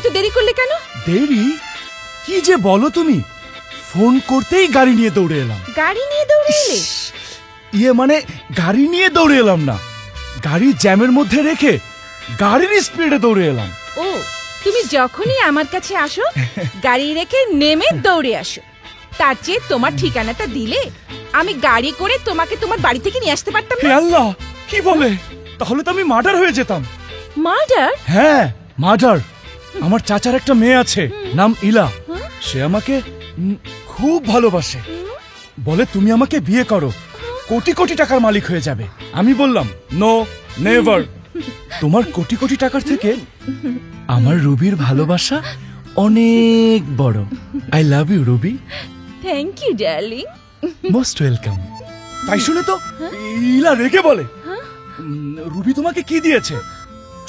এত দেরি করলে কেন? দেরি? কি যে বলো তুমি, ফোন করতেই গাড়ি নিয়ে দৌড়ে এলাম। গাড়ি নিয়ে দৌড়ে এলে? মানে গাড়ি নিয়ে দৌড়ে এলাম না, গাড়ি জ্যামের মধ্যে রেখে গাড়ির স্পিডে দৌড়ে এলাম। ও, তুমি যখনই আমার কাছে আসো গাড়ি রেখে নেমে দৌড়ে আসো। তার চেয়ে তোমার ঠিকানাটা দিলে আমি গাড়ি করে তোমাকে তোমার বাড়ি থেকে নিয়ে আসতে পারতাম না? হে আল্লাহ, কি বলে? তাহলে তো আমি মার্ডার হয়ে যেতাম। মার্ডার? হ্যাঁ, মার্ডার। আমার চাচার একটা মেয়ে আছে, নাম ইলা। সে আমাকে খুব ভালোবাসে, বলে তুমি আমাকে বিয়ে করো, কোটি কোটি টাকার মালিক হয়ে যাবে। আমি বললাম নো, নেভার। তোমার কোটি কোটি টাকার থেকে আমার রুবির ভালোবাসা অনেক বড়। I love you Ruby. Thank you darling. Most welcome. তাই শুনে তো ইলা রেগে বলে, রুবি তোমাকে কি দিয়েছে?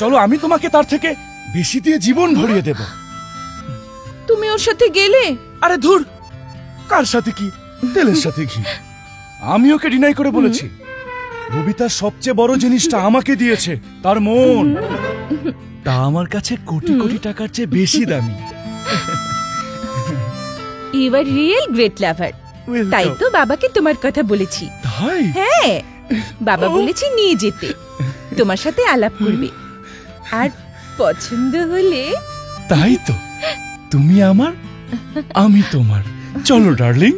চলো আমি তোমাকে তার থেকে বেশি দিয়ে জীবন ভরিয়ে দেব। তুমি ওর সাথে গেলে? আরে ধুর, কার সাথে কি, তেলের সাথে ঘি। আমি ওকে ডিনাই করে বলেছি রুবি তার সবচেয়ে বড় জিনিসটা আমাকে দিয়েছে, তার মন। তা আমার কাছে কোটি কোটি টাকার চেয়ে বেশি দামি। ইউ আর রিয়েল গ্রেট লাভার। তাই তো বাবাকে তোমার কথা বলেছি। তাই? হ্যাঁ, বাবা বলেছি নিয়ে যেতে, তোমার সাথে আলাপ করবে, আর পছন্দ হলে। তাই তো, তুমি আমার, আমি তোমার। চলো ডার্লিং।